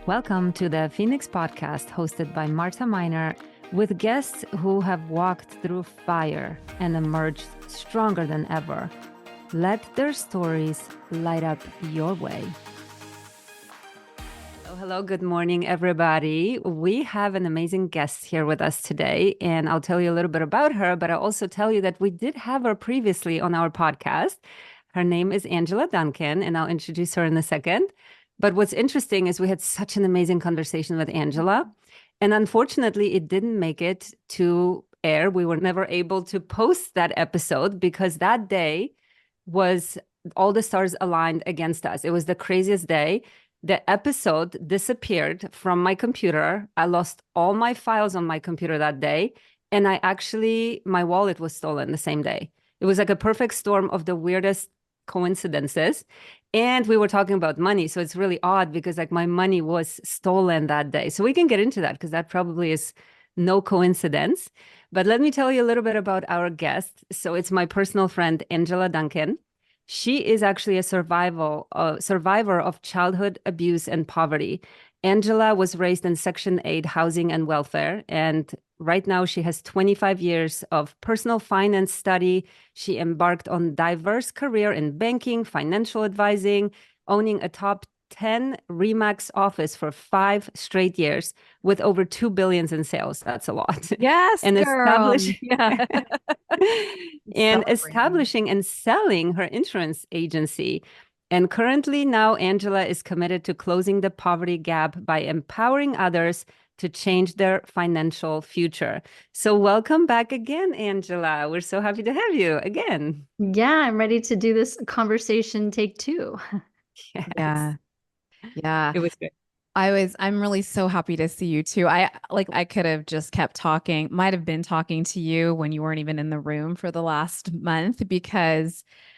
Welcome to the Phoenix Podcast, hosted by Marta Miner, with guests who have walked through fire and emerged stronger than ever. Let their stories light up your way. Hello, good morning, everybody. We have an amazing guest here with us today, and I'll tell you a little bit about her, but I'll also tell you that we did have her previously on our podcast. Her name is Angela Duncan, and I'll introduce her in a second. But what's interesting is we had such an amazing conversation with Angela, and unfortunately, it didn't make it to air. We were never able to post that episode because that day was all the stars aligned against us. It was the craziest day. The episode disappeared from my computer. I lost all my files on my computer that day. And my wallet was stolen the same day. It was like a perfect storm of the weirdest coincidences. And we were talking about money. So it's really odd because like my money was stolen that day. So we can get into that because that probably is no coincidence. But let me tell you a little bit about our guest. So it's my personal friend, Angela Duncan. She is actually a survivor of childhood abuse and poverty. Angela was raised in Section 8 housing and welfare, and right now she has 25 years of personal finance study. She embarked on diverse career in banking, financial advising, owning a top 10 Remax office for 5 straight years with over 2 billion in sales. That's a lot. Yes, and girl. Yeah. and establishing and selling her insurance agency. And currently now Angela is committed to closing the poverty gap by empowering others to change their financial future. So welcome back again, Angela. We're so happy to have you again. Yeah, I'm ready to do this conversation take two. Yes. Yeah. It was good. I'm really so happy to see you too. I could have just kept talking, might have been talking to you when you weren't even in the room for the last month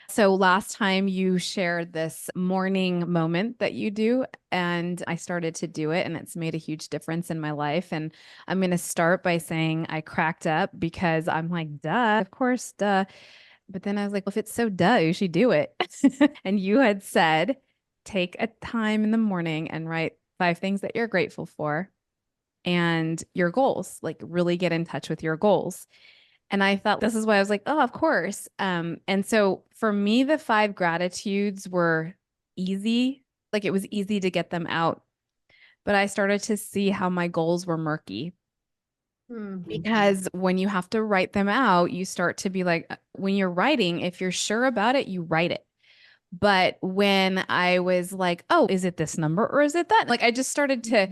so last time you shared this morning moment that you do, and I started to do it, and it's made a huge difference in my life. And I'm going to start by saying I cracked up because I'm like, duh, of course, duh. But then I was like, well, if it's so duh, you should do it. And you had said, take a time in the morning and write 5 things that you're grateful for and your goals, like really get in touch with your goals. And I thought this is why I was like, oh, of course. And so for me, the 5 gratitudes were easy. Like it was easy to get them out. But I started to see how my goals were murky. Because when you have to write them out, you start to be like, when you're writing, if you're sure about it, you write it. But when I was like, oh, is it this number or is it that? Like I just started to,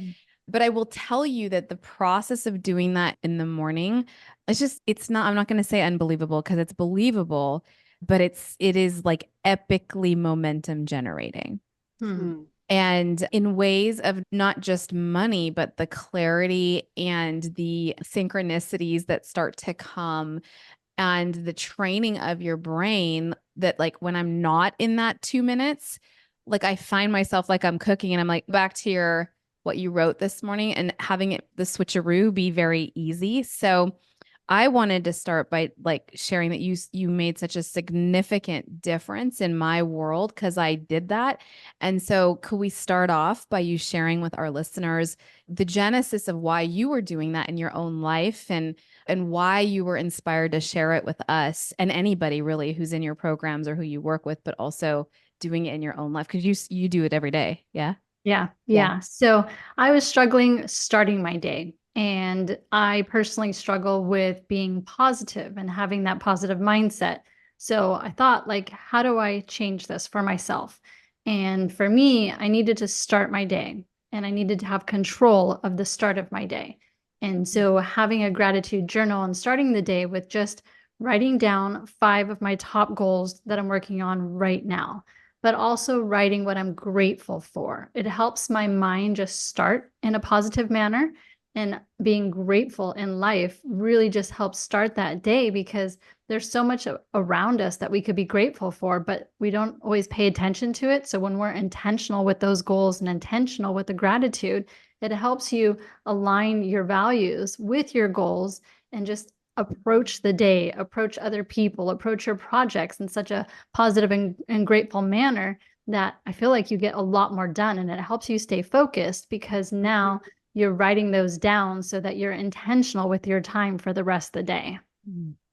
but I will tell you that the process of doing that in the morning, I'm not going to say unbelievable because it's believable, but it is like epically momentum generating. And in ways of not just money, but the clarity and the synchronicities that start to come and the training of your brain that like when I'm not in that 2 minutes, like I find myself like I'm cooking and I'm like back to what you wrote this morning and having the switcheroo be very easy. So I wanted to start by like sharing that you made such a significant difference in my world because I did that. And so could we start off by you sharing with our listeners the genesis of why you were doing that in your own life and why you were inspired to share it with us and anybody really who's in your programs or who you work with, but also doing it in your own life because you do it every day. Yeah. Yeah. So I was struggling starting my day. And I personally struggle with being positive and having that positive mindset. So I thought, like, how do I change this for myself? And for me, I needed to start my day and I needed to have control of the start of my day. And so having a gratitude journal and starting the day with just writing down 5 of my top goals that I'm working on right now, but also writing what I'm grateful for. It helps my mind just start in a positive manner. And being grateful in life really just helps start that day because there's so much around us that we could be grateful for, but we don't always pay attention to it. So when we're intentional with those goals and intentional with the gratitude, it helps you align your values with your goals and just approach the day, approach other people, approach your projects in such a positive and grateful manner that I feel like you get a lot more done, and it helps you stay focused because now you're writing those down so that you're intentional with your time for the rest of the day.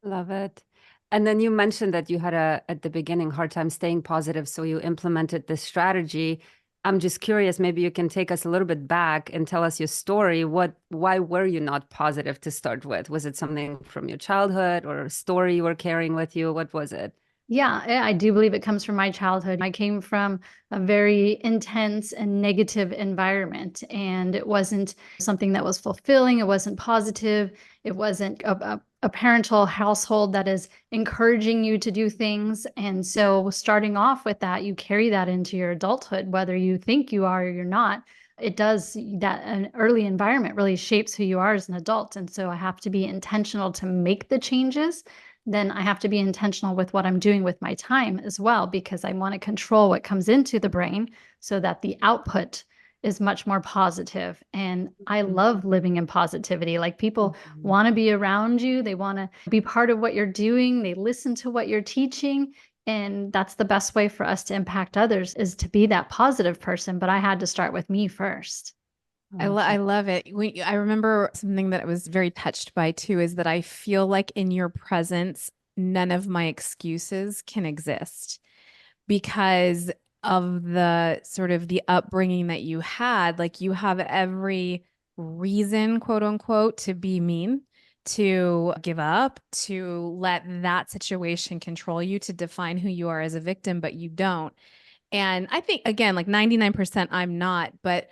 Love it. And then you mentioned that you had at the beginning, hard time staying positive, so you implemented this strategy. I'm just curious, maybe you can take us a little bit back and tell us your story. Why were you not positive to start with? Was it something from your childhood or a story you were carrying with you? What was it? Yeah, I do believe it comes from my childhood. I came from a very intense and negative environment, and it wasn't something that was fulfilling. It wasn't positive. It wasn't a parental household that is encouraging you to do things. And so, starting off with that, you carry that into your adulthood, whether you think you are or you're not. It does that. An early environment really shapes who you are as an adult. And so, I have to be intentional to make the changes. Then I have to be intentional with what I'm doing with my time as well, because I want to control what comes into the brain so that the output is much more positive. And I love living in positivity. Like, people want to be around you, they want to be part of what you're doing, they listen to what you're teaching. And that's the best way for us to impact others, is to be that positive person. But I had to start with me first. I love it. I remember something that I was very touched by too is that I feel like in your presence, none of my excuses can exist because of the sort of the upbringing that you had. Like, you have every reason, quote unquote, to be mean, to give up, to let that situation control you, to define who you are as a victim, but you don't. And I think, again, like 99%, I'm not, but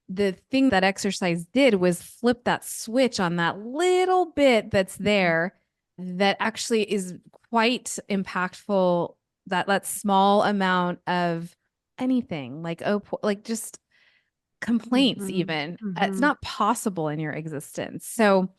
the thing that exercise did was flip that switch on that little bit that's there that actually is quite impactful. That small amount of anything, like, oh, like just complaints, even it's not possible in your existence. So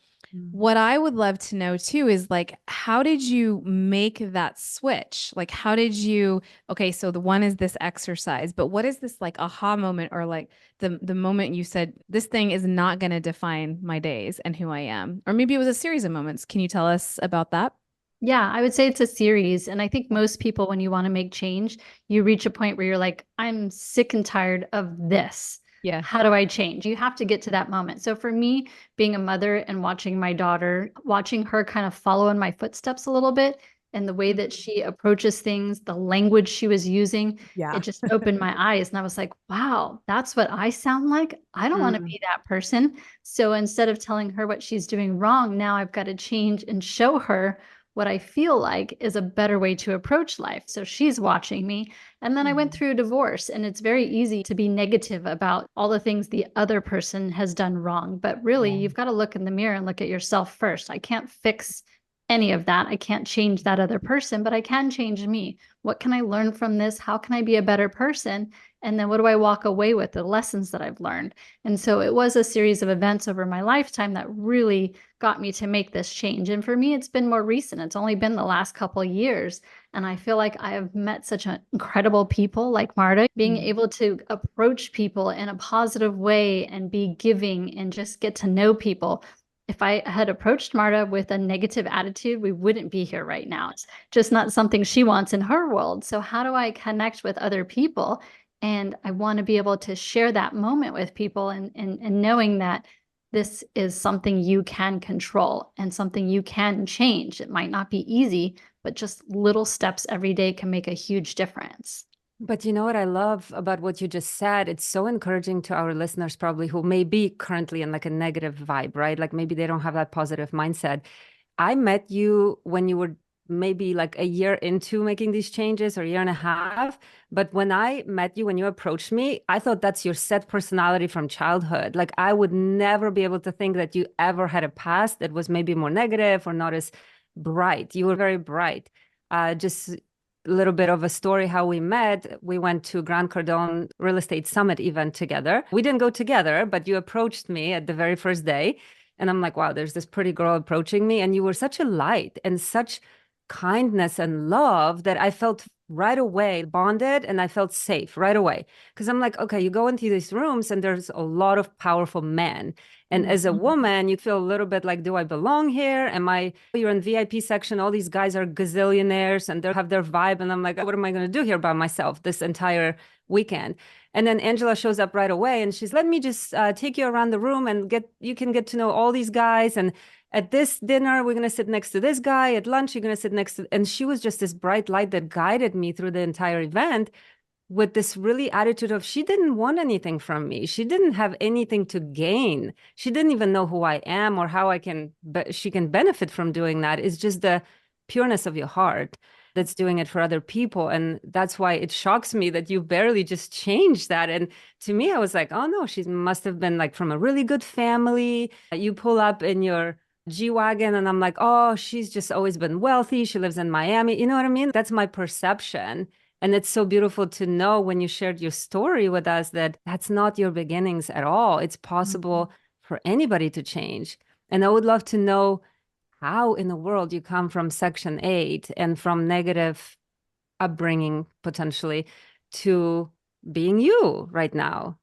what I would love to know too is, like, how did you make that switch? Like, how did you, okay, so the one is this exercise, but what is this like aha moment, or like the moment you said, this thing is not going to define my days and who I am? Or maybe it was a series of moments. Can you tell us about that? Yeah, I would say it's a series. And I think most people, when you want to make change, you reach a point where you're like, I'm sick and tired of this. Yeah. How do I change? You have to get to that moment. So for me, being a mother and watching my daughter, watching her kind of follow in my footsteps a little bit, and the way that she approaches things, the language she was using, it Yeah. just opened my eyes. And I was like, wow, that's what I sound like. I don't want to be that person. So instead of telling her what she's doing wrong, now I've got to change and show her what I feel like is a better way to approach life. So she's watching me. And then I went through a divorce, and it's very easy to be negative about all the things the other person has done wrong. But really, you've got to look in the mirror and look at yourself first. I can't fix any of that. I can't change that other person, but I can change me. What can I learn from this? How can I be a better person? And then what do I walk away with, the lessons that I've learned? And so it was a series of events over my lifetime that really got me to make this change. And for me, it's been more recent. It's only been the last couple of years. And I feel like I have met such incredible people like Marta, being able to approach people in a positive way and be giving and just get to know people. If I had approached Marta with a negative attitude, we wouldn't be here right now. It's just not something she wants in her world. So how do I connect with other people? And I want to be able to share that moment with people, and knowing that this is something you can control and something you can change. It might not be easy, but just little steps every day can make a huge difference. But you know what I love about what you just said? It's so encouraging to our listeners, probably who may be currently in like a negative vibe, right? Like maybe they don't have that positive mindset. I met you when you were maybe like a year into making these changes, or a year and a half. But when I met you, when you approached me, I thought that's your set personality from childhood. Like I would never be able to think that you ever had a past that was maybe more negative or not as bright. You were very bright. Just a little bit of a story how we met. We went to Grant Cardone Real Estate Summit event together. We didn't go together, but you approached me at the very first day. And I'm like, wow, there's this pretty girl approaching me. And you were such a light and such kindness and love that I felt right away bonded, and I felt safe right away. Because I'm like, okay, you go into these rooms and there's a lot of powerful men. And as a woman, you feel a little bit like, do I belong here? You're in VIP section, all these guys are gazillionaires and they have their vibe. And I'm like, what am I going to do here by myself this entire weekend? And then Angela shows up right away and she's, let me just take you around the room and you can get to know all these guys. And at this dinner, we're going to sit next to this guy. At lunch, you're going to sit next to, and she was just this bright light that guided me through the entire event with this really attitude of she didn't want anything from me. She didn't have anything to gain. She didn't even know who I am or how she can benefit from doing that. It's just the pureness of your heart that's doing it for other people. And that's why it shocks me that you barely just changed that. And to me, I was like, oh no, she must have been like from a really good family. You pull up in your G-Wagon and I'm like, oh, she's just always been wealthy. She lives in Miami. You know what I mean? That's my perception. And it's so beautiful to know when you shared your story with us that that's not your beginnings at all. It's possible for anybody to change. And I would love to know how in the world you come from Section 8 and from negative upbringing potentially to being you right now.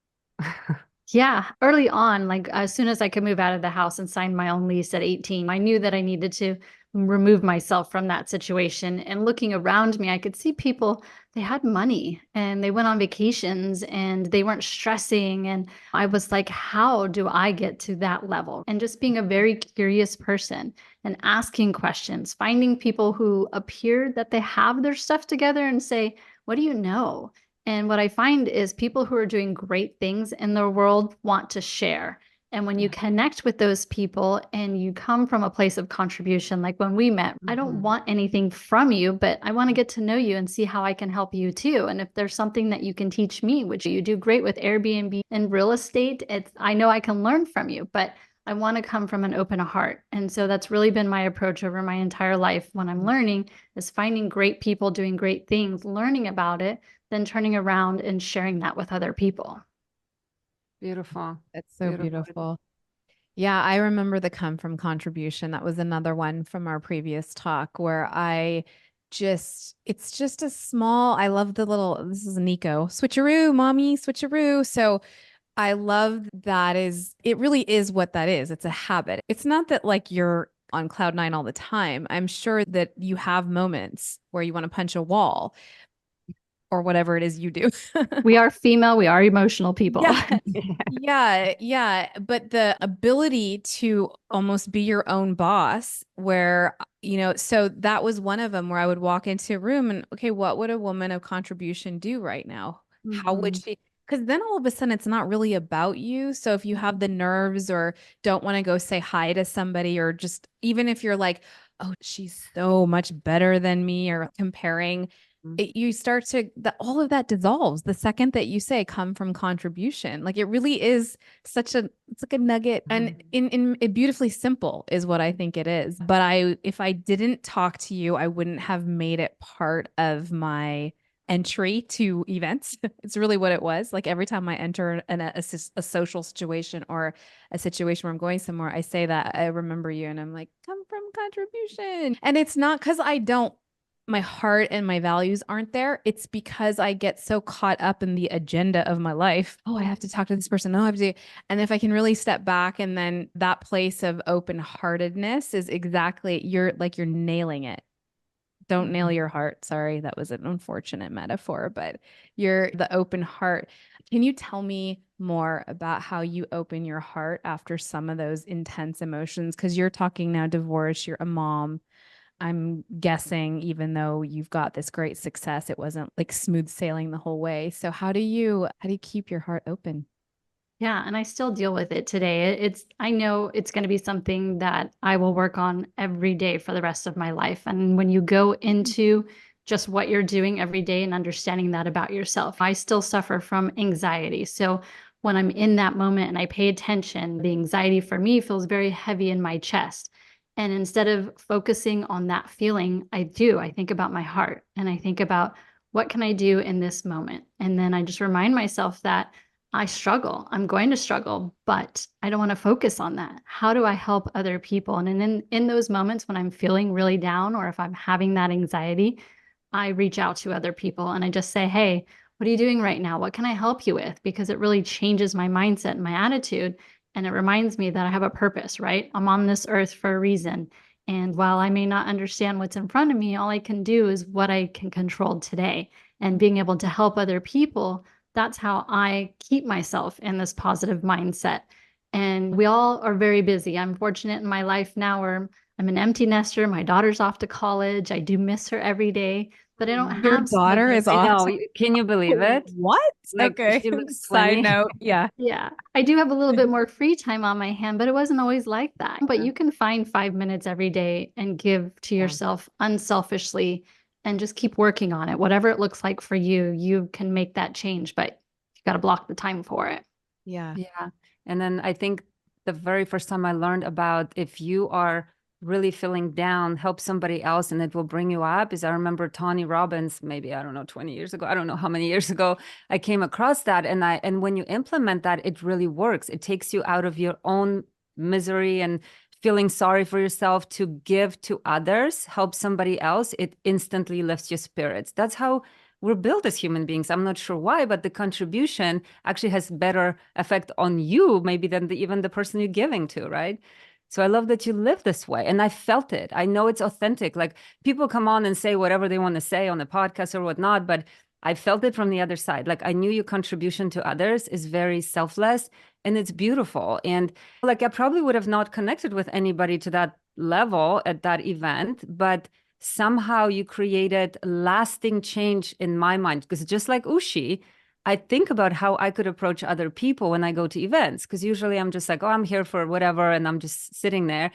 Yeah, early on, like as soon as I could move out of the house and sign my own lease at 18, I knew that I needed to remove myself from that situation. And looking around me, I could see people, they had money and they went on vacations and they weren't stressing. And I was like, how do I get to that level? And just being a very curious person and asking questions, finding people who appear that they have their stuff together and say, what do you know? And what I find is people who are doing great things in their world want to share. And when you connect with those people and you come from a place of contribution, like when we met, I don't want anything from you, but I want to get to know you and see how I can help you too. And if there's something that you can teach me, which you do great with Airbnb and real estate, I know I can learn from you, but I want to come from an open heart. And so that's really been my approach over my entire life when I'm learning is finding great people doing great things, learning about it, then turning around and sharing that with other people. Beautiful. That's so beautiful. Yeah, I remember the come from contribution. That was another one from our previous talk where it's just a small, I love this is Nico, switcheroo, mommy, switcheroo. So I love it really is what that is. It's a habit. It's not that like you're on cloud nine all the time. I'm sure that you have moments where you want to punch a wall or whatever it is you do. We are female, we are emotional people. Yeah. Yeah. But the ability to almost be your own boss, where, so that was one of them where I would walk into a room and, okay, what would a woman of contribution do right now? How would she? Because then all of a sudden it's not really about you. So if you have the nerves or don't want to go say hi to somebody, or just even if you're like, oh, she's so much better than me, or comparing, you start all of that dissolves the second that you say come from contribution. Like it really is it's like a nugget, and in it beautifully simple is what I think it is. But if I didn't talk to you, I wouldn't have made it part of my entry to events. It's really what it was. Like every time I enter a social situation or a situation where I'm going somewhere, I say that I remember you and I'm like, come from contribution. And it's not because my heart and my values aren't there. It's because I get so caught up in the agenda of my life. Oh, I have to talk to this person. Oh, I have to. And if I can really step back, and then that place of open-heartedness is exactly, you're nailing it. Don't nail your heart. Sorry, that was an unfortunate metaphor, but you're the open heart. Can you tell me more about how you open your heart after some of those intense emotions? Because you're talking now divorce, you're a mom. I'm guessing even though you've got this great success, it wasn't like smooth sailing the whole way. So how do you keep your heart open? Yeah, and I still deal with it today. I know it's going to be something that I will work on every day for the rest of my life. And when you go into just what you're doing every day and understanding that about yourself, I still suffer from anxiety. So when I'm in that moment and I pay attention, the anxiety for me feels very heavy in my chest. And instead of focusing on that feeling, I think about my heart and I think about what can I do in this moment? And then I just remind myself that I struggle. I'm going to struggle, but I don't want to focus on that. How do I help other people? And in those moments when I'm feeling really down or if I'm having that anxiety, I reach out to other people and I just say, hey, what are you doing right now? What can I help you with? Because it really changes my mindset and my attitude. And it reminds me that I have a purpose, right? I'm on this earth for a reason. And while I may not understand what's in front of me, all I can do is what I can control today. And being able to help other people, that's how I keep myself in this positive mindset. And we all are very busy. I'm fortunate in my life now where I'm an empty nester. My daughter's off to college. I do miss her every day, but I don't Your have some of daughter those. is I off. know. Can you believe it? What? Like Okay. she looks Side 20. note. Yeah. Yeah, I do have a little bit more free time on my hand, but it wasn't always like that. But you can find 5 minutes every day and give to Yeah. yourself unselfishly and just keep working on it. Whatever it looks like for you, you can make that change, but you got to block the time for it. Yeah. Yeah. And then I think the very first time I learned about if you are really feeling down, help somebody else and it will bring you up is I remember Tony Robbins, maybe, I don't know, 20 years ago. I don't know how many years ago I came across that. And when you implement that, it really works. It takes you out of your own misery and feeling sorry for yourself to give to others, help somebody else. It instantly lifts your spirits. That's how we're built as human beings. I'm not sure why, but the contribution actually has better effect on you maybe than even the person you're giving to, right? So I love that you live this way. And I felt it. I know it's authentic. Like people come on and say whatever they want to say on the podcast or whatnot, but I felt it from the other side. Like I knew your contribution to others is very selfless and it's beautiful. And like I probably would have not connected with anybody to that level at that event, but somehow you created lasting change in my mind. Because just like Ushi, I think about how I could approach other people when I go to events. Because usually I'm just like, oh, I'm here for whatever. And I'm just sitting there.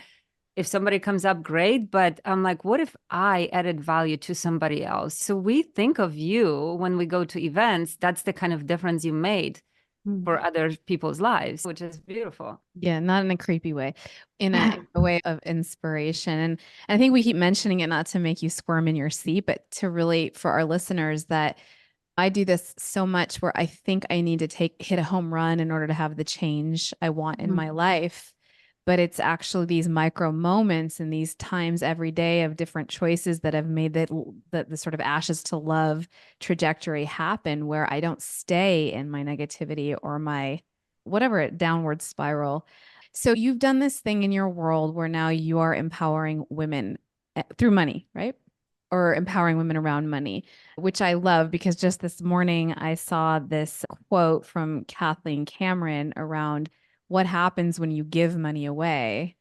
If somebody comes up, great. But I'm like, what if I added value to somebody else? So we think of you when we go to events. That's the kind of difference you made for other people's lives, which is beautiful. Yeah, not in a creepy way, in a way of inspiration. And I think we keep mentioning it not to make you squirm in your seat, but to really, for our listeners, that I do this so much where I think I need to hit a home run in order to have the change I want in my life. But it's actually these micro moments and these times every day of different choices that have made the sort of ashes to love trajectory happen where I don't stay in my negativity or my whatever downward spiral. So you've done this thing in your world where now you are empowering women through money, right? Or empowering women around money, which I love because just this morning I saw this quote from Kathleen Cameron around what happens when you give money away.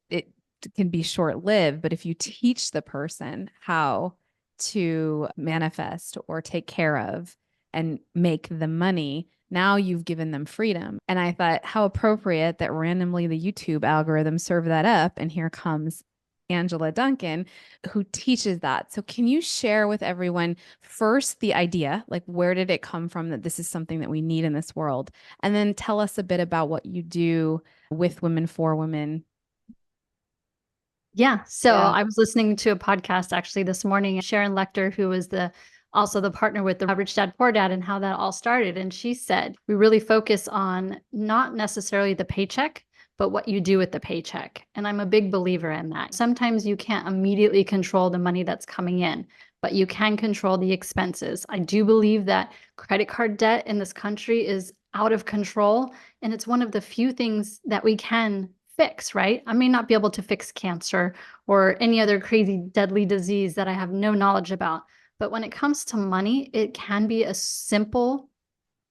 It can be short lived, but if you teach the person how to manifest or take care of and make the money, now you've given them freedom. And I thought, how appropriate that randomly the YouTube algorithm served that up. And here comes Angela Duncan, who teaches that. So, can you share with everyone first the idea, like where did it come from that this is something that we need in this world? And then tell us a bit about what you do with women for women. Yeah. So I was listening to a podcast actually this morning, Sharon Lecter, who was also the partner with the Rich Dad Poor Dad and how that all started. And she said, we really focus on not necessarily the paycheck, but what you do with the paycheck. And I'm a big believer in that. Sometimes you can't immediately control the money that's coming in, but you can control the expenses. I do believe that credit card debt in this country is out of control. And it's one of the few things that we can fix, right? I may not be able to fix cancer or any other crazy deadly disease that I have no knowledge about. But when it comes to money, it can be a simple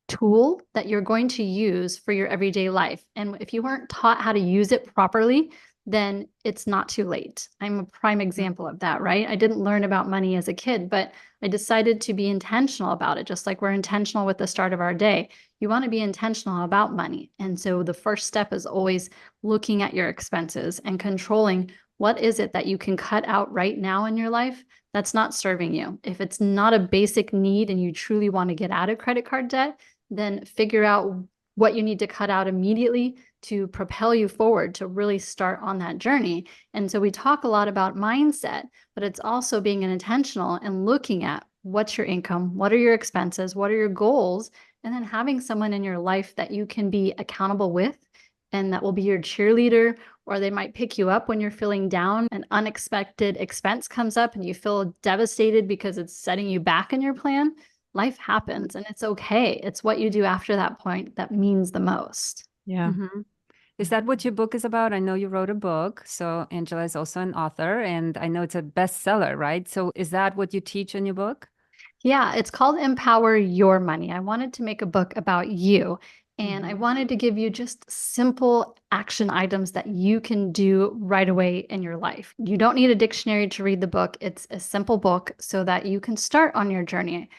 tool that you're going to use for your everyday life. And if you weren't taught how to use it properly, then it's not too late. I'm a prime example of that, right? I didn't learn about money as a kid, but I decided to be intentional about it, just like we're intentional with the start of our day. You want to be intentional about money. And so the first step is always looking at your expenses and controlling what is it that you can cut out right now in your life that's not serving you. If it's not a basic need and you truly want to get out of credit card debt, then figure out what you need to cut out immediately to propel you forward to really start on that journey. And so we talk a lot about mindset, but it's also being intentional and looking at what's your income, what are your expenses, what are your goals, and then having someone in your life that you can be accountable with and that will be your cheerleader, or they might pick you up when you're feeling down. An unexpected expense comes up and you feel devastated because it's setting you back in your plan. Life happens and it's okay. It's what you do after that point that means the most. Yeah. Mm-hmm. Is that what your book is about? I know you wrote a book. So Angela is also an author, and I know it's a bestseller, right? So is that what you teach in your book? Yeah, it's called Empower Your Money. I wanted to make a book about you, and I Mhm. wanted to give you just simple action items that you can do right away in your life. You don't need a dictionary to read the book. It's a simple book so that you can start on your journey.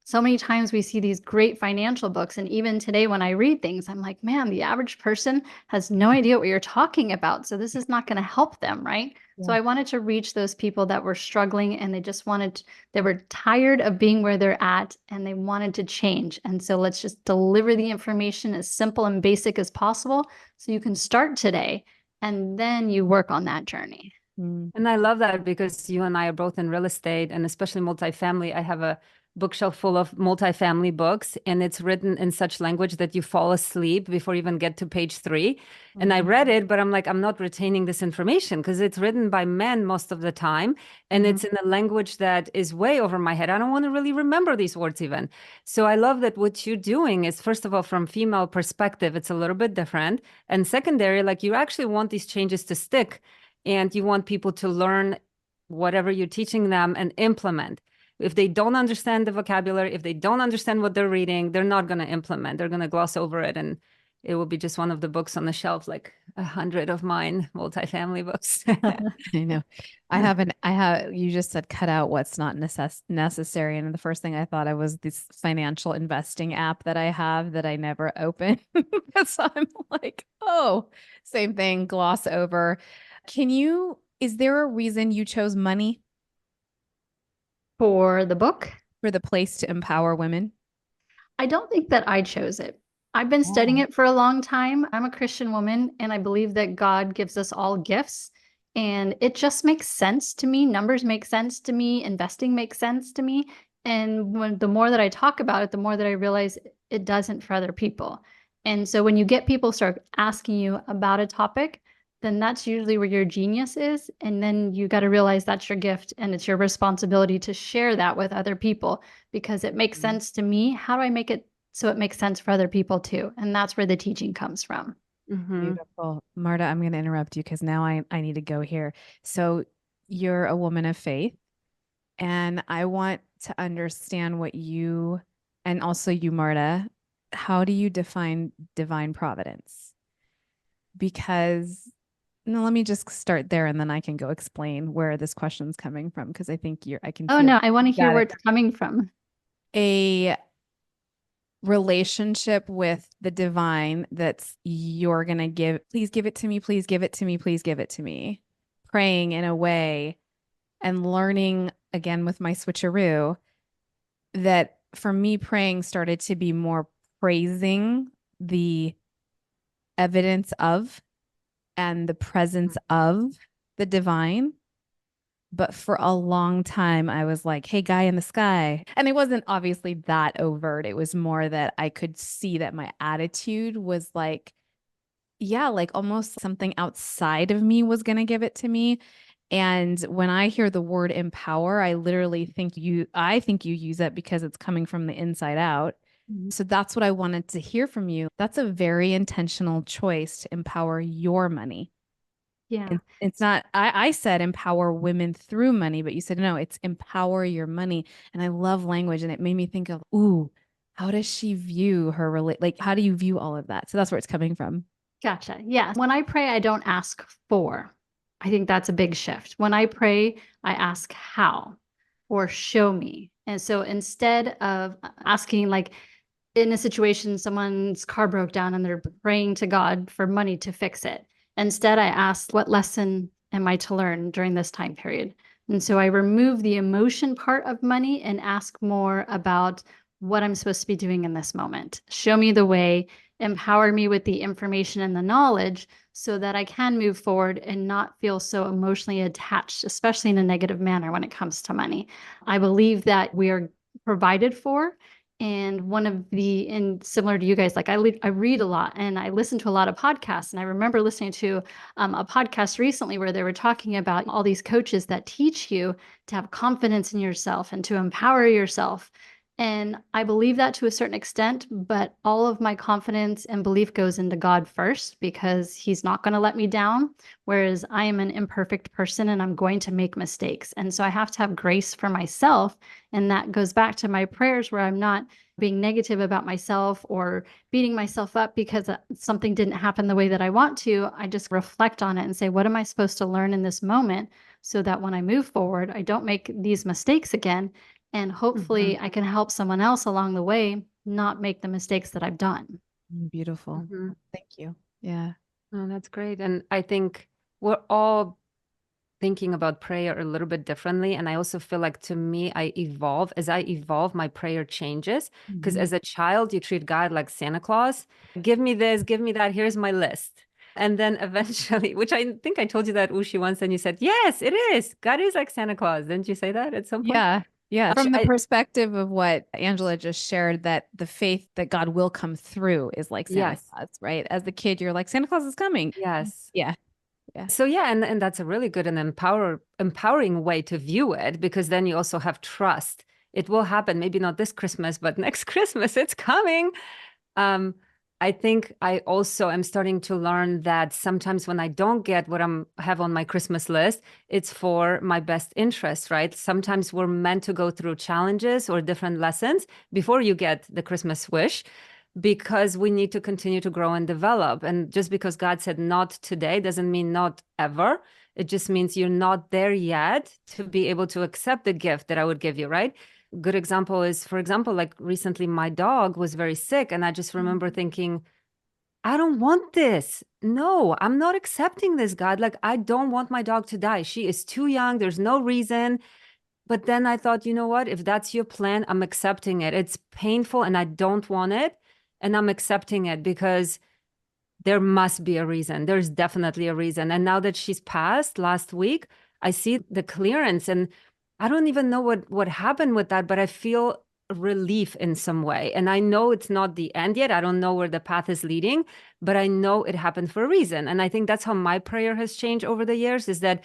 So many times we see these great financial books, and even today when I read things, I'm like, man, the average person has no idea what you're talking about. So this is not going to help them, right? So Yeah. I wanted to reach those people that were struggling and they just wanted they were tired of being where they're at and they wanted to change. And so let's just deliver the information as simple and basic as possible so you can start today and then you work on that journey. Mm. And I love that because you and I are both in real estate and especially multifamily. I have a bookshelf full of multifamily books, and it's written in such language that you fall asleep before you even get to page 3. And I read it, but I'm like, I'm not retaining this information because it's written by men most of the time. And Mhm. it's in a language that is way over my head. I don't want to really remember these words even. So I love that what you're doing is, first of all, from female perspective, it's a little bit different. And secondary, like you actually want these changes to stick and you want people to learn whatever you're teaching them and implement. If they don't understand the vocabulary, if they don't understand what they're reading, they're not going to implement. They're going to gloss over it, and it will be just one of the books on the shelf, like 100 of mine multifamily books. I know. You just said cut out what's not necessary. And the first thing I thought of was this financial investing app that I have that I never open. So I'm like, oh, same thing, gloss over. Is there a reason you chose money For the book, for the place to empower women? I don't think that I chose it. I've been studying Oh. it for a long time. I'm a Christian woman, and I believe that God gives us all gifts. And it just makes sense to me. Numbers make sense to me. Investing makes sense to me. And the more that I talk about it, the more that I realize it doesn't for other people. And so when you get people start asking you about a topic, then that's usually where your genius is. And then you got to realize that's your gift and it's your responsibility to share that with other people because it makes sense to me. How do I make it so it makes sense for other people too? And that's where the teaching comes from. Mm-hmm. Beautiful. Marta, I'm going to interrupt you because now I need to go here. So you're a woman of faith, and I want to understand what you, and also you, Marta, how do you define divine providence? Because, no, let me just start there and then I can go explain where this question's coming from because I think I can Oh, feel no, I want to hear that where it's coming from. a relationship with the divine that's you're going to give, please give it to me, please give it to me, please give it to me. Praying in a way and learning again with my switcheroo that for me, praying started to be more praising the evidence of and the presence of the divine. But for a long time, I was like, hey, guy in the sky. And it wasn't obviously that overt. It was more that I could see that my attitude was like, yeah, like almost something outside of me was going to give it to me. And when I hear the word empower, I think you use it because it's coming from the inside out. So that's what I wanted to hear from you. That's a very intentional choice to empower your money. Yeah. It's not, I said empower women through money, but you said, no, it's empower your money. And I love language. And it made me think of, ooh, how does she view like, how do you view all of that? So that's where it's coming from. Gotcha. Yeah. When I pray, I don't ask for. I think that's a big shift. When I pray, I ask how or show me. And so instead of asking, like in a situation, someone's car broke down and they're praying to God for money to fix it. Instead, I asked, what lesson am I to learn during this time period? And so I remove the emotion part of money and ask more about what I'm supposed to be doing in this moment. Show me the way, empower me with the information and the knowledge so that I can move forward and not feel so emotionally attached, especially in a negative manner when it comes to money. I believe that we are provided for And and similar to you guys, like I read a lot and I listen to a lot of podcasts. And I remember listening to a podcast recently where they were talking about all these coaches that teach you to have confidence in yourself and to empower yourself. And I believe that to a certain extent, but all of my confidence and belief goes into God first because He's not going to let me down. Whereas I am an imperfect person and I'm going to make mistakes. And so I have to have grace for myself. And that goes back to my prayers where I'm not being negative about myself or beating myself up because something didn't happen the way that I want to. I just reflect on it and say, what am I supposed to learn in this moment so that when I move forward, I don't make these mistakes again. And hopefully I can help someone else along the way not make the mistakes that I've done. Beautiful. Thank you. Yeah. Oh, that's great. And I think we're all thinking about prayer a little bit differently. And I also feel like to me, as I evolve, my prayer changes. Because as a child, you treat God like Santa Claus. Give me this, give me that. Here's my list. And then eventually, which I think I told you that, Ushi, once, and you said, yes, it is. God is like Santa Claus. Didn't you say that at some point? Yeah. Yeah. From the perspective of what Angela just shared, that the faith that God will come through is like Santa Claus, right? As the kid, you're like, Santa Claus is coming. Yes. Yeah. Yeah. So yeah, and that's a really good and empowering way to view it, because then you also have trust. It will happen, maybe not this Christmas, but next Christmas, it's coming. I think I also am starting to learn that sometimes when I don't get what have on my Christmas list, it's for my best interest, right? Sometimes we're meant to go through challenges or different lessons before you get the Christmas wish, because we need to continue to grow and develop. And just because God said not today doesn't mean not ever. It just means you're not there yet to be able to accept the gift that I would give you, right? Good example is, for example, like recently my dog was very sick, and I just remember thinking, I don't want this. No, I'm not accepting this, God. Like, I don't want my dog to die. She is too young. There's no reason. But then I thought, you know what? If that's your plan, I'm accepting it. It's painful and I don't want it. And I'm accepting it because there must be a reason. There's definitely a reason. And now that she's passed last week, I see the clearance, and I don't even know what happened with that, but I feel relief in some way. And I know it's not the end yet. I don't know where the path is leading, but I know it happened for a reason. And I think that's how my prayer has changed over the years, is that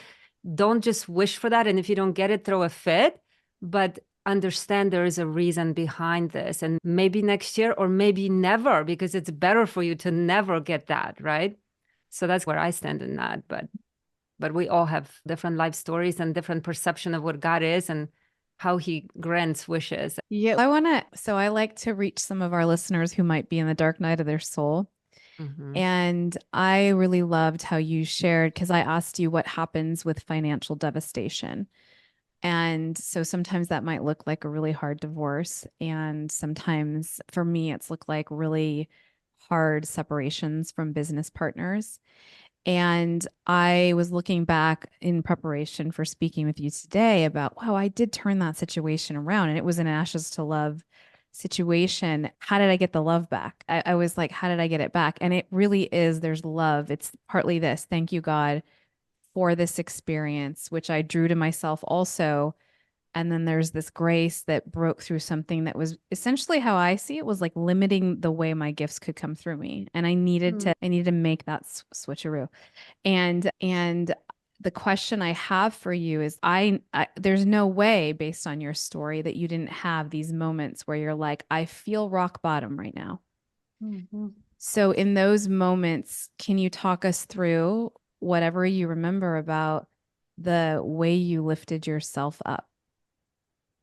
don't just wish for that. And if you don't get it, throw a fit, but understand there is a reason behind this. And maybe next year or maybe never, because it's better for you to never get that, right? So that's where I stand in that. But we all have different life stories and different perception of what God is and how He grants wishes. Yeah. I like to reach some of our listeners who might be in the dark night of their soul. And I really loved how you shared, because I asked you what happens with financial devastation. And so sometimes that might look like a really hard divorce. And sometimes for me, it's looked like really hard separations from business partners. And I was looking back in preparation for speaking with you today about, wow, I did turn that situation around, and it was an ashes to love situation. How did I get the love back? I was like, how did I get it back? And it really is, there's love. It's partly this. Thank you, God, for this experience, which I drew to myself also. And then there's this grace that broke through something that was essentially, how I see it, was like limiting the way my gifts could come through me. And I needed to make that switcheroo. And the question I have for you is, I there's no way, based on your story, that you didn't have these moments where you're like, I feel rock bottom right now. So in those moments, can you talk us through whatever you remember about the way you lifted yourself up?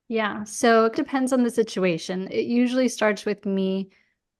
Yeah, so it depends on the situation. It usually starts with me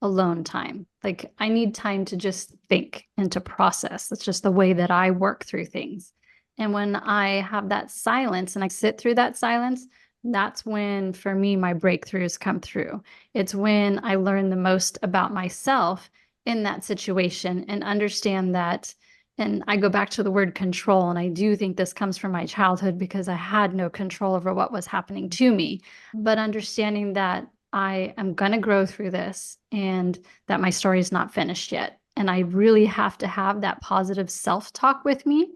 alone time. Like I need time to just think and to process. That's just the way that I work through things. And when I have that silence and I sit through that silence, that's when, for me, my breakthroughs come through. It's when I learn the most about myself in that situation and understand that. And I go back to the word control. And I do think this comes from my childhood because I had no control over what was happening to me. But understanding that I am going to grow through this and that my story is not finished yet. And I really have to have that positive self-talk with me.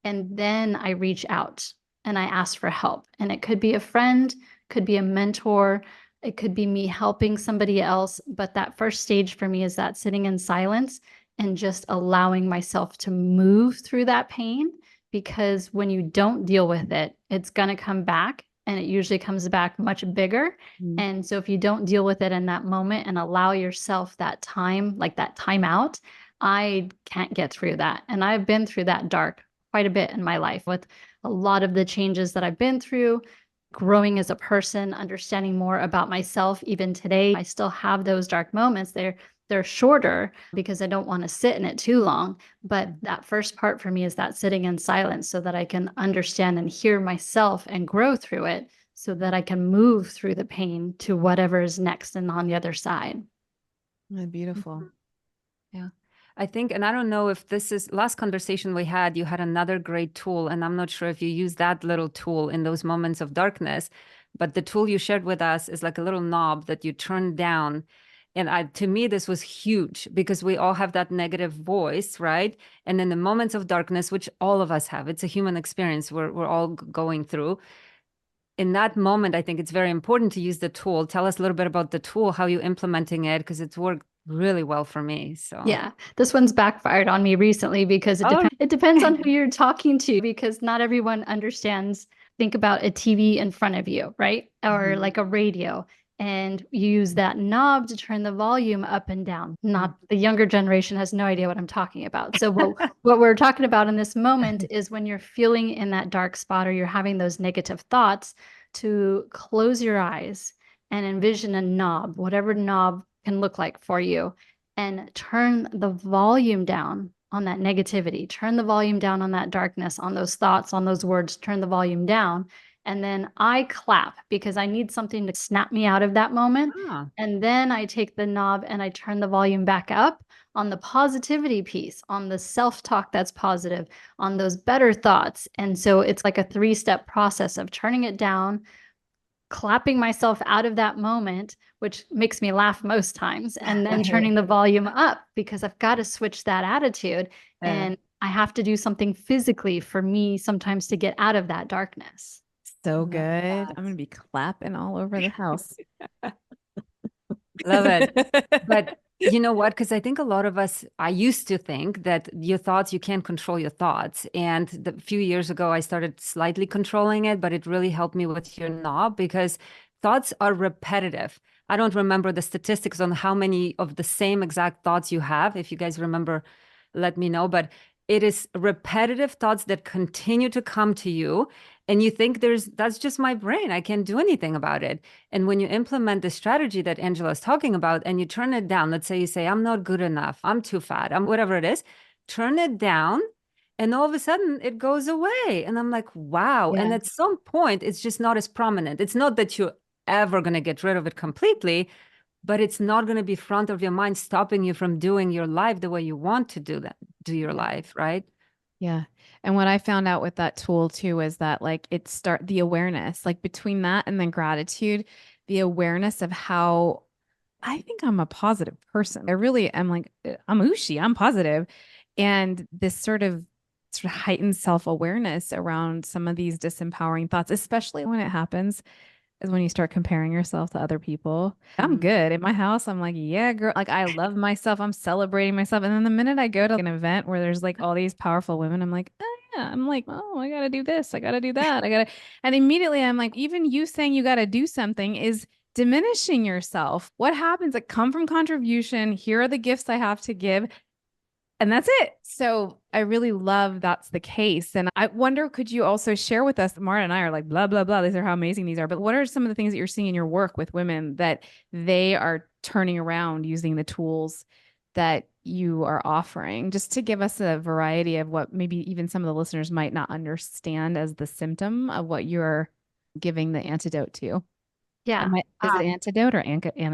And then I reach out and I ask for help. And it could be a friend, could be a mentor. It could be me helping somebody else. But that first stage for me is that sitting in silence and just allowing myself to move through that pain. Because when you don't deal with it, it's going to come back, and it usually comes back much bigger. Mm. And so if you don't deal with it in that moment and allow yourself that time, like that time out, I can't get through that. And I've been through that dark quite a bit in my life with a lot of the changes that I've been through, growing as a person, understanding more about myself. Even today, I still have those dark moments. They're shorter because I don't want to sit in it too long. But that first part for me is that sitting in silence so that I can understand and hear myself and grow through it so that I can move through the pain to whatever is next and on the other side. Beautiful. Yeah. I think, and I don't know if this is last conversation we had, you had another great tool, and I'm not sure if you use that little tool in those moments of darkness, but the tool you shared with us is like a little knob that you turn down. And to me, this was huge because we all have that negative voice, right? And in the moments of darkness, which all of us have, it's a human experience we're all going through. In that moment, I think it's very important to use the tool. Tell us a little bit about the tool, how you implementing it, because it's worked really well for me. So Yeah, this one's backfired on me recently because Oh, it depends on who you're talking to, because not everyone understands. Think about a TV in front of you, right? Or Mhm. like a radio, and you use that knob to turn the volume up and down. Not the younger generation has no idea what I'm talking about. So what we're talking about in this moment is when you're feeling in that dark spot or you're having those negative thoughts, to close your eyes and envision a knob, whatever knob can look like for you, and turn the volume down on that negativity, turn the volume down on that darkness, on those thoughts, on those words, turn the volume down. And then I clap because I need something to snap me out of that moment. Ah, And then I take the knob and I turn the volume back up on the positivity piece, on the self-talk that's positive, on those better thoughts. And so it's like a three-step process of turning it down, clapping myself out of that moment, which makes me laugh most times, and then turning the volume up because I've got to switch that attitude. And I have to do something physically for me sometimes to get out of that darkness. So love good. that. I'm gonna be clapping all over the house. Love it. But you know what? Because I think a lot of us, I used to think that your thoughts, you can't control your thoughts. And a few years ago, I started slightly controlling it, but it really helped me with your knob because thoughts are repetitive. I don't remember the statistics on how many of the same exact thoughts you have. If you guys remember, let me know. But it is repetitive thoughts that continue to come to you. And you think that's just my brain. I can't do anything about it. And when you implement the strategy that Angela is talking about and you turn it down, let's say you say, I'm not good enough, I'm too fat, I'm whatever it is, turn it down. And all of a sudden it goes away. And I'm like, wow. And Yeah. at some point, it's just not as prominent. It's not that you're ever going to get rid of it completely, but it's not going to be front of your mind, stopping you from doing your life the way you want to do your life, right? Yeah. And what I found out with that tool too is that like the awareness, like between that and then gratitude, the awareness of how I think I'm a positive person. I really am like I'm Ushi, I'm positive. And this sort of heightened self-awareness around some of these disempowering thoughts, especially when it happens is when you start comparing yourself to other people. I'm good in my house. I'm like, yeah, girl, like I love myself. I'm celebrating myself. And then the minute I go to an event where there's like all these powerful women, I'm like, oh yeah, I'm like, oh, I gotta do this. I gotta do that. And immediately I'm like, even you saying you gotta do something is diminishing yourself. What happens? Like come from contribution. Here are the gifts I have to give. And that's it. So I really love that's the case. And I wonder, could you also share with us? Mara and I are like, blah, blah, blah. These are how amazing these are. But what are some of the things that you're seeing in your work with women that they are turning around using the tools that you are offering? Just to give us a variety of what maybe even some of the listeners might not understand as the symptom of what you're giving the antidote to. Yeah. Is it antidote or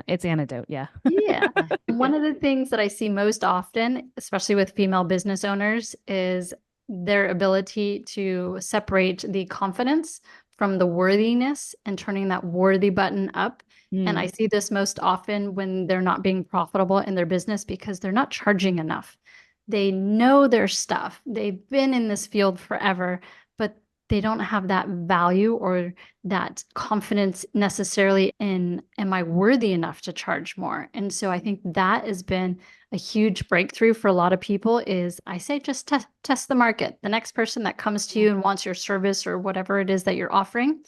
it's antidote? Yeah. Yeah. One of the things that I see most often, especially with female business owners, is their ability to separate the confidence from the worthiness and turning that worthy button up. And I see this most often when they're not being profitable in their business because they're not charging enough. They know their stuff. They've been in this field forever, but they don't have that value or that confidence necessarily in, am I worthy enough to charge more? And so I think that has been a huge breakthrough for a lot of people is I say just test the market. The next person that comes to you and wants your service or whatever it is that you're offering,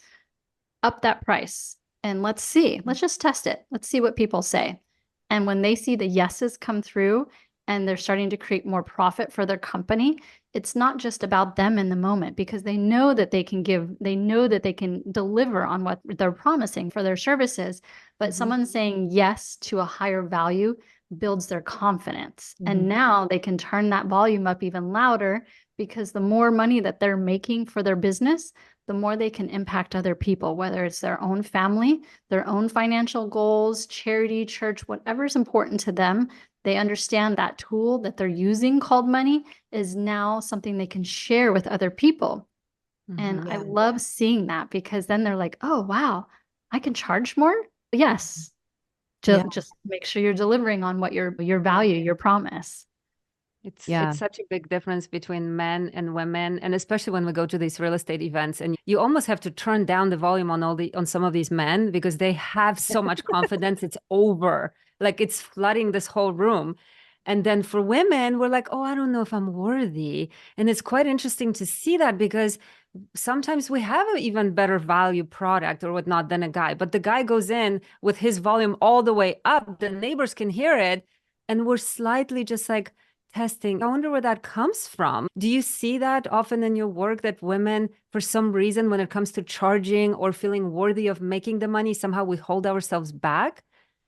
up that price and let's see. Let's just test it. Let's see what people say. And when they see the yeses come through and they're starting to create more profit for their company, it's not just about them in the moment because they know that they can give, they know that they can deliver on what they're promising for their services. But someone saying yes to a higher value builds their confidence. And now they can turn that volume up even louder because the more money that they're making for their business, the more they can impact other people, whether it's their own family, their own financial goals, charity, church, whatever is important to them. They understand that tool that they're using called money is now something they can share with other people. And I love seeing that because then they're like, oh, wow, I can charge more? Yes. Just make sure you're delivering on what your value, your promise. It's such a big difference between men and women, and especially when we go to these real estate events, and you almost have to turn down the volume on some of these men because they have so much confidence. It's over, like it's flooding this whole room. And then for women, we're like, oh, I don't know if I'm worthy. And it's quite interesting to see that because sometimes we have an even better value product or whatnot than a guy, but the guy goes in with his volume all the way up, the neighbors can hear it, and we're slightly just like testing. I wonder where that comes from. Do you see that often in your work that women, for some reason, when it comes to charging or feeling worthy of making the money, somehow we hold ourselves back?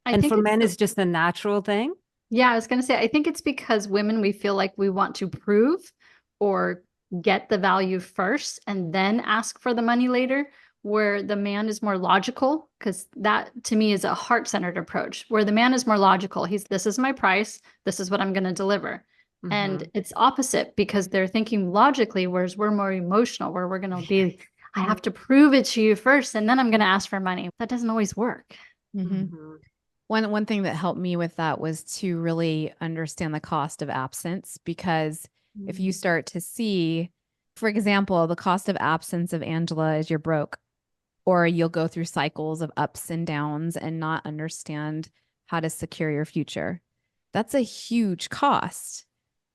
I And think for men, it's just a natural thing? Yeah, I was going to say, I think it's because women, we feel like we want to prove or get the value first and then ask for the money later, where the man is more logical, because that to me is a heart-centered approach, where the man is more logical. This is my price, this is what I'm going to deliver. And it's opposite because they're thinking logically, whereas we're more emotional, where we're going to be, I have to prove it to you first, and then I'm going to ask for money. That doesn't always work. One thing that helped me with that was to really understand the cost of absence, because if you start to see, for example, the cost of absence of Angela is you're broke, or you'll go through cycles of ups and downs and not understand how to secure your future. That's a huge cost,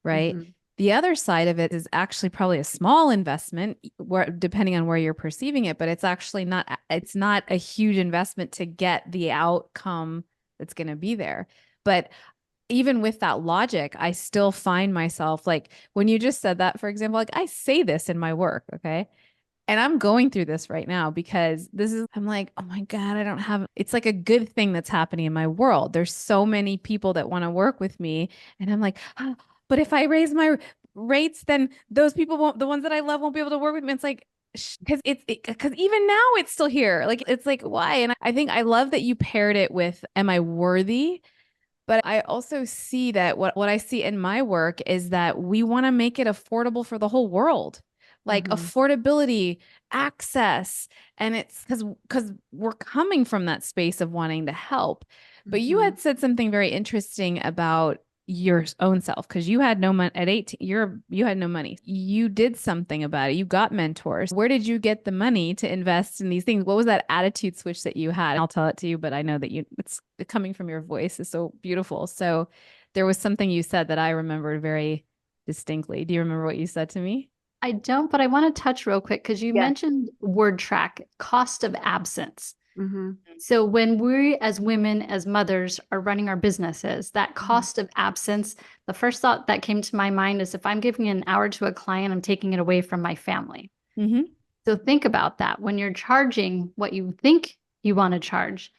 right? The other side of it is actually probably a small investment, where depending on where you're perceiving it, but it's actually not, it's not a huge investment to get the outcome that's going to be there. But even with that logic, I still find myself like, when you just said that, for example, like I say this in my work, okay? And I'm going through this right now because I'm like, oh my God, I don't have, it's like a good thing that's happening in my world. There's so many people that want to work with me. And I'm like, oh, but if I raise my rates, then those people won't, the ones that I love won't be able to work with me. It's like, because even now it's still here. Like, it's like, why? And I think I love that you paired it with, am I worthy? But I also see that what I see in my work is that we want to make it affordable for the whole world, like affordability, access. And it's because we're coming from that space of wanting to help. But you had said something very interesting about your own self, because you had no money at 18. You had no money. You did something about it. You got mentors. Where did you get the money to invest in these things? What was that attitude switch that you had? I'll tell it to you, but I know that it's coming from your voice is so beautiful. So there was something you said that I remembered very distinctly. Do you remember what you said to me? I don't, but I want to touch real quick because you mentioned word track, cost of absence. So when we as women, as mothers are running our businesses, that cost of absence, the first thought that came to my mind is if I'm giving an hour to a client, I'm taking it away from my family. So think about that. When you're charging what you think you want to charge,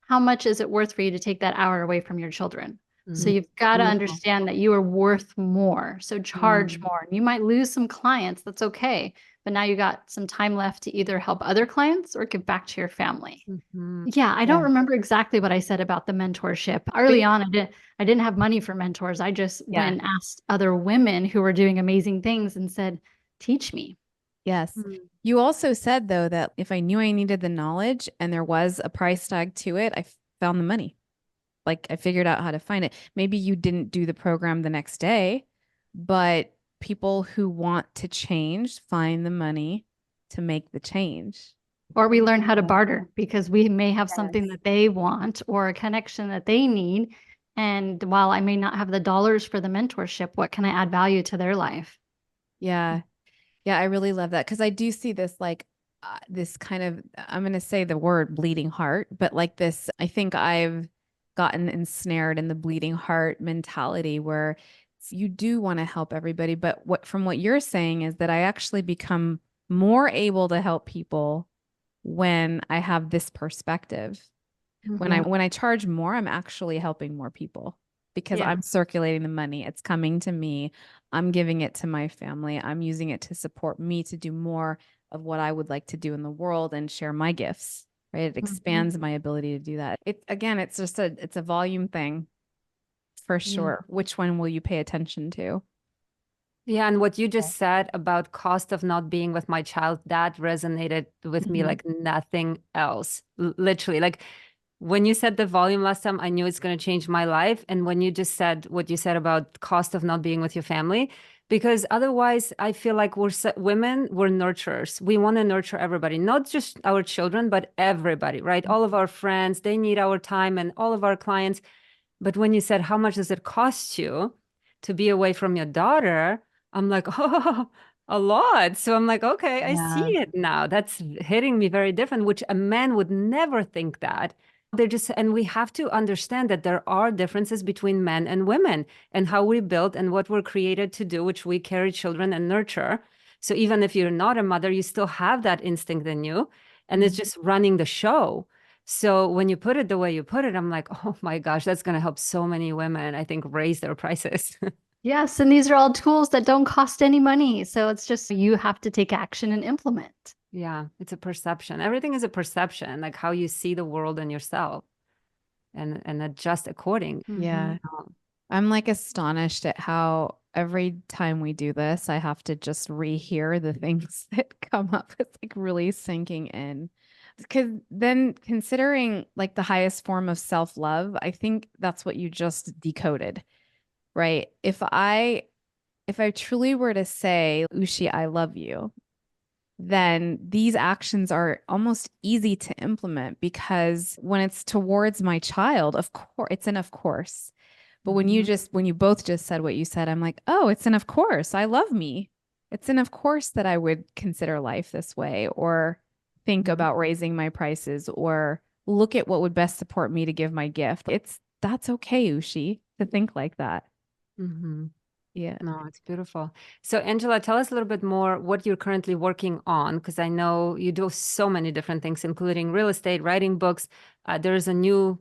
how much is it worth for you to take that hour away from your children? So you've got to understand that you are worth more. So charge more. You might lose some clients. That's okay. But now you got some time left to either help other clients or give back to your family. Yeah, I don't remember exactly what I said about the mentorship. Early on, I didn't have money for mentors. I just went and asked other women who were doing amazing things and said, teach me. Yes. You also said, though, that if I knew I needed the knowledge and there was a price tag to it, I found the money. Like I figured out how to find it. Maybe you didn't do the program the next day, but people who want to change find the money to make the change. Or we learn how to barter because we may have Yes. something that they want or a connection that they need. And while I may not have the dollars for the mentorship, what can I add value to their life? Yeah. Yeah, I really love that because I do see this like this kind of, I'm going to say the word bleeding heart, but like this, I think I've gotten ensnared in the bleeding heart mentality where you do want to help everybody. But what from what you're saying is that I actually become more able to help people when I have this perspective. Yeah. When I charge more, I'm actually helping more people because Yeah. I'm circulating the money. It's coming to me. I'm giving it to my family. I'm using it to support me to do more of what I would like to do in the world and share my gifts, right? It expands my ability to do that. It again, it's just it's a volume thing for Yeah. sure. Which one will you pay attention to? Yeah, and what you just said about cost of not being with my child, that resonated with me Mhm. like nothing else. Literally, like when you said the volume last time, I knew it's going to change my life. And when you just said what you said about cost of not being with your family, because otherwise I feel like women, we're nurturers. We want to nurture everybody, not just our children, but everybody, right? All of our friends, they need our time and all of our clients. But when you said, how much does it cost you to be away from your daughter? I'm like, oh, a lot. So I'm like, okay, I see Yeah. it now. That's hitting me very different, which a man would never think that. They're just, and we have to understand that there are differences between men and women and how we built and what we're created to do, which we carry children and nurture. So even if you're not a mother, you still have that instinct in you, and it's just running the show. So when you put it the way you put it, I'm like, oh my gosh, that's going to help so many women, I think, raise their prices. Yes, and these are all tools that don't cost any money. So it's just you have to take action and implement. Yeah, it's a perception. Everything is a perception, like how you see the world and yourself and adjust according. Yeah. Um, I'm like astonished at how every time we do this, I have to just rehear the things that come up. It's like really sinking in. Because then considering like the highest form of self-love, I think that's what you just decoded, right? If I truly were to say, Ushi, I love you, then these actions are almost easy to implement because when it's towards my child, of course, it's an of course. But when you both just said what you said, I'm like, oh, it's an of course. I love me. It's an of course that I would consider life this way or think Mhm. about raising my prices or look at what would best support me to give my gift. That's okay, Ushi, to think like that. Mhm. Yeah. No, it's beautiful. So, Angela, tell us a little bit more what you're currently working on, because I know you do so many different things, including real estate, writing books. There is a new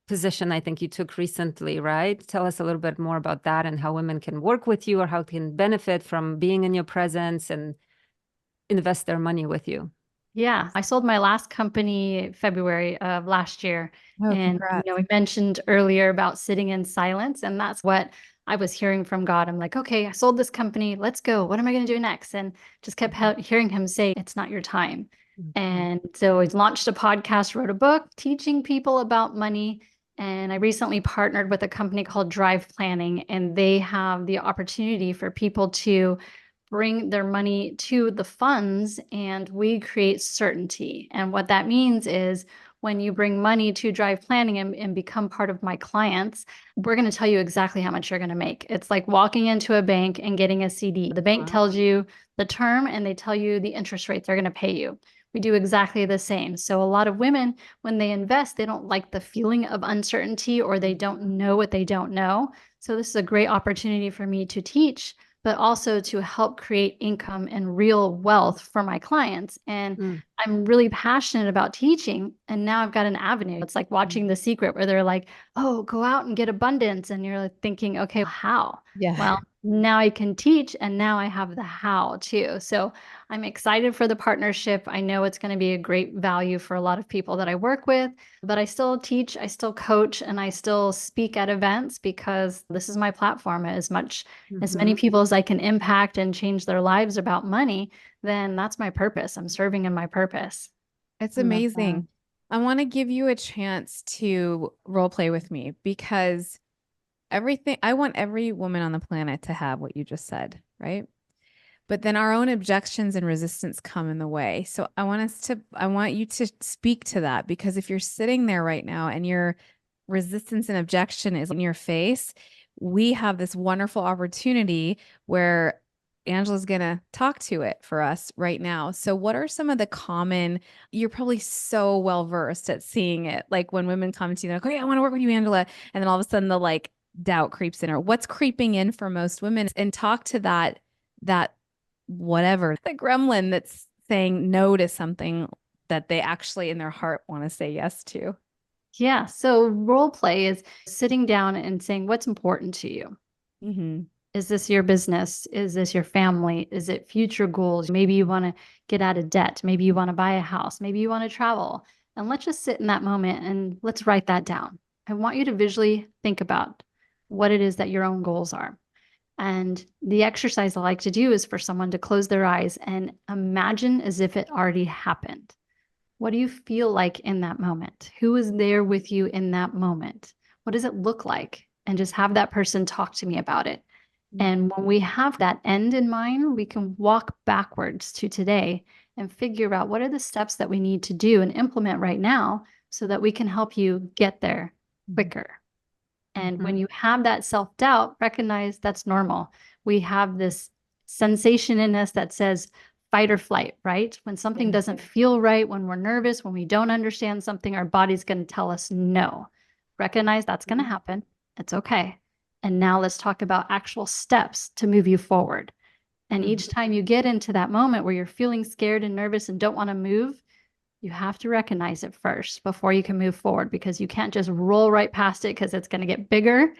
position I think you took recently, right? Tell us a little bit more about that and how women can work with you or how they can benefit from being in your presence and invest their money with you. Yeah, I sold my last company February of last year. Oh, And, congrats. we mentioned earlier about sitting in silence, and that's what I was hearing from God. I'm like, okay, I sold this company. Let's go. What am I going to do next? And just kept hearing him say, it's not your time. Mhm. And so I launched a podcast, wrote a book teaching people about money. And I recently partnered with a company called Drive Planning, and they have the opportunity for people to bring their money to the funds and we create certainty. And what that means is when you bring money to Drive Planning and become part of my clients, we're going to tell you exactly how much you're going to make. It's like walking into a bank and getting a CD. The bank Wow. tells you the term and they tell you the interest rates they're going to pay you. We do exactly the same. So a lot of women, when they invest, they don't like the feeling of uncertainty or they don't know what they don't know. So this is a great opportunity for me to teach, but also to help create income and real wealth for my clients. And Mm. I'm really passionate about teaching. And now I've got an avenue. It's like watching The Secret, where they're like, oh, go out and get abundance. And you're like thinking, okay, how? Yeah. Well, now I can teach and now I have the how too. So I'm excited for the partnership. I know it's going to be a great value for a lot of people that I work with, but I still teach, I still coach, and I still speak at events because this is my platform. As many Mhm. people as I can impact and change their lives about money, then that's my purpose. I'm serving in my purpose. It's I love that. amazing. I want to give you a chance to role play with me because everything, I want every woman on the planet to have what you just said, right? but then our own objections and resistance come in the way. So I want you to speak to that, because if you're sitting there right now and your resistance and objection is in your face, we have this wonderful opportunity where Angela's going to talk to it for us right now. So what are some of the common, you're probably so well versed at seeing it. Like when women come to you, they're like, "Okay, I want to work with you, Angela." And then all of a sudden the like doubt creeps in, or what's creeping in for most women, and talk to that whatever, the gremlin that's saying no to something that they actually in their heart want to say yes to. Yeah. So role play is sitting down and saying, what's important to you? Mm-hmm. Is this your business? Is this your family? Is it future goals? Maybe you want to get out of debt. Maybe you want to buy a house. Maybe you want to travel. And let's just sit in that moment and let's write that down. I want you to visually think about what it is that your own goals are. And the exercise I like to do is for someone to close their eyes and imagine as if it already happened. What do you feel like in that moment? Who is there with you in that moment? What does it look like? And just have that person talk to me about it. And when we have that end in mind, we can walk backwards to today and figure out what are the steps that we need to do and implement right now so that we can help you get there quicker. And when you have that self-doubt, recognize that's normal. We have this sensation in us that says fight or flight, right? When something doesn't feel right, when we're nervous, when we don't understand something, our body's going to tell us no. Recognize that's going to happen. It's okay. And now let's talk about actual steps to move you forward. And each time you get into that moment where you're feeling scared and nervous and don't want to move, you have to recognize it first before you can move forward, because you can't just roll right past it because it's going to get bigger.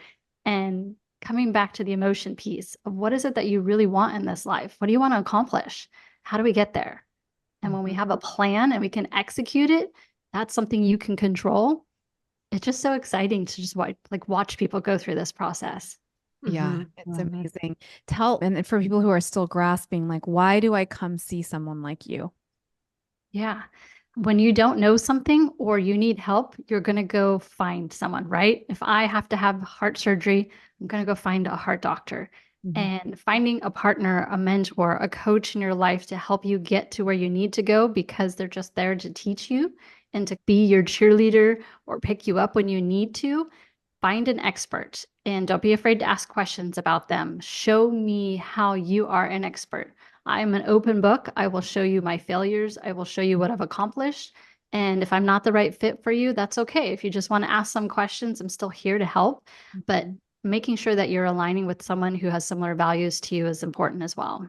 And coming back to the emotion piece of what is it that you really want in this life? What do you want to accomplish? How do we get there? And when we have a plan and we can execute it, that's something you can control. It's just so exciting to just watch people go through this process. Yeah, it's amazing. And for people who are still grasping, like, why do I come see someone like you? Yeah. When you don't know something or you need help, you're going to go find someone, right? If I have to have heart surgery, I'm going to go find a heart doctor. And finding a partner, a mentor, a coach in your life to help you get to where you need to go, because they're just there to teach you and to be your cheerleader or pick you up when you need to. Find an expert and don't be afraid to ask questions about them. Show me how you are an expert. I'm an open book. I will show you my failures. I will show you what I've accomplished. And if I'm not the right fit for you, that's okay. If you just want to ask some questions, I'm still here to help. But making sure that you're aligning with someone who has similar values to you is important as well.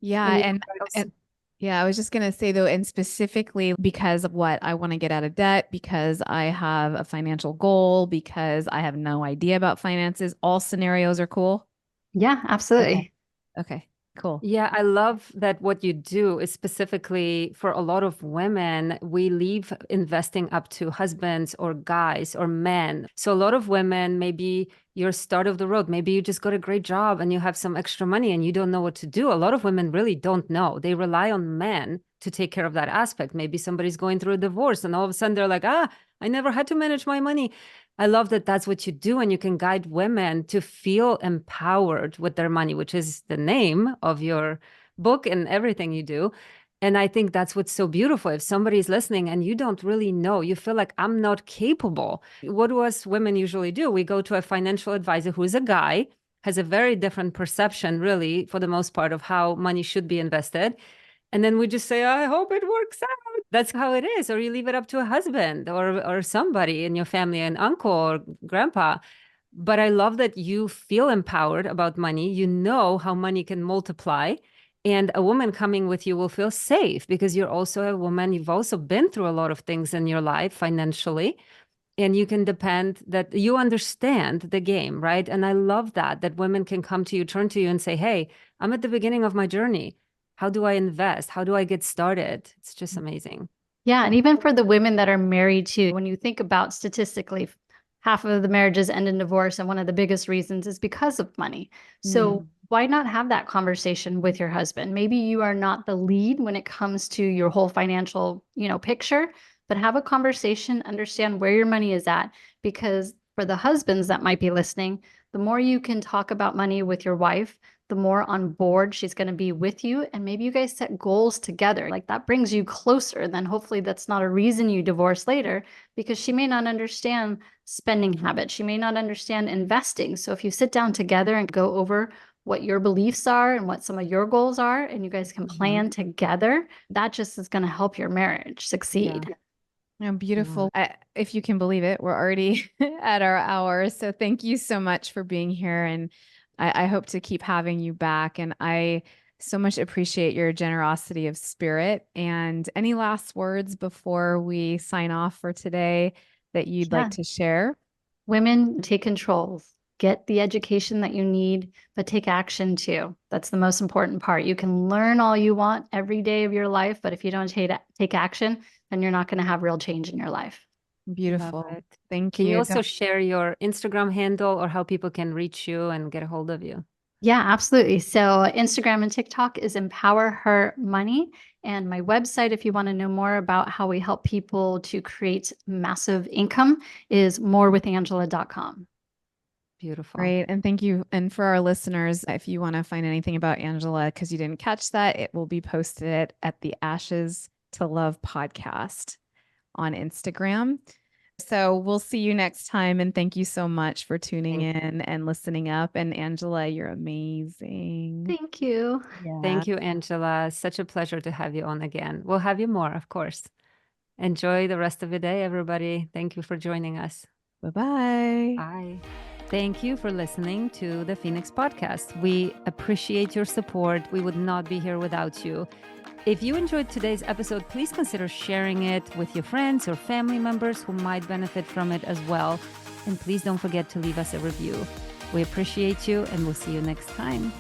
Yeah. And yeah, I was just going to say though, and specifically because of what I want to get out of debt, because I have a financial goal, because I have no idea about finances, all scenarios are cool. Yeah, absolutely. Okay, cool. Yeah, I love that what you do is specifically for a lot of women, we leave investing up to husbands or guys or men. So a lot of women, maybe you're start of the road, maybe you just got a great job and you have some extra money and you don't know what to do. A lot of women really don't know. They rely on men to take care of that aspect. Maybe somebody's going through a divorce and all of a sudden they're like, I never had to manage my money. I love that that's what you do, and you can guide women to feel empowered with their money, which is the name of your book and everything you do. And I think that's what's so beautiful. If somebody's listening and you don't really know, you feel like I'm not capable. What do us women usually do? We go to a financial advisor who is a guy, has a very different perception, really, for the most part, of how money should be invested. And then we just say, I hope it works out. That's how it is. Or you leave it up to a husband or somebody in your family, an uncle or grandpa. But I love that you feel empowered about money. You know how money can multiply. And a woman coming with you will feel safe because you're also a woman. You've also been through a lot of things in your life financially. And you can depend that you understand the game, right? And I love that women can come to you, turn to you and say, hey, I'm at the beginning of my journey. How do I invest? How do I get started? It's just amazing. Yeah. And even for the women that are married too, when you think about statistically, half of the marriages end in divorce. And one of the biggest reasons is because of money. So why not have that conversation with your husband? Maybe you are not the lead when it comes to your whole financial, picture, but have a conversation, understand where your money is at, because For the husbands that might be listening, the more you can talk about money with your wife, the more on board she's going to be with you. And maybe you guys set goals together. Like that brings you closer. Then hopefully that's not a reason you divorce later, because she may not understand spending habits. She may not understand investing. So if you sit down together and go over what your beliefs are and what some of your goals are, and you guys can plan together, that just is going to help your marriage succeed. Yeah. Oh, beautiful. If you can believe it, we're already at our hour. So thank you so much for being here. And I hope to keep having you back. And I so much appreciate your generosity of spirit. And any last words before we sign off for today that you'd like to share? Women, take control. Get the education that you need, but take action too. That's the most important part. You can learn all you want every day of your life, but if you don't take action, then you're not going to have real change in your life. Beautiful. Thank Can you. you also share your Instagram handle or how people can reach you and get a hold of you? Yeah, absolutely. So Instagram and TikTok is Empower Her Money. And my website, if you want to know more about how we help people to create massive income, is morewithangela.com. Beautiful. Great. And thank you. And for our listeners, if you want to find anything about Angela, because you didn't catch that, it will be posted at the Ashes to Love podcast on Instagram. So we'll see you next time. And thank you so much for tuning in and listening up. And Angela, you're amazing. Thank you. Yeah. Thank you, Angela. Such a pleasure to have you on again. We'll have you more, of course. Enjoy the rest of your day, everybody. Thank you for joining us. Bye-bye. Bye. Thank you for listening to the Phoenix Podcast. We appreciate your support. We would not be here without you. If you enjoyed today's episode, please consider sharing it with your friends or family members who might benefit from it as well. And please don't forget to leave us a review. We appreciate you, and we'll see you next time.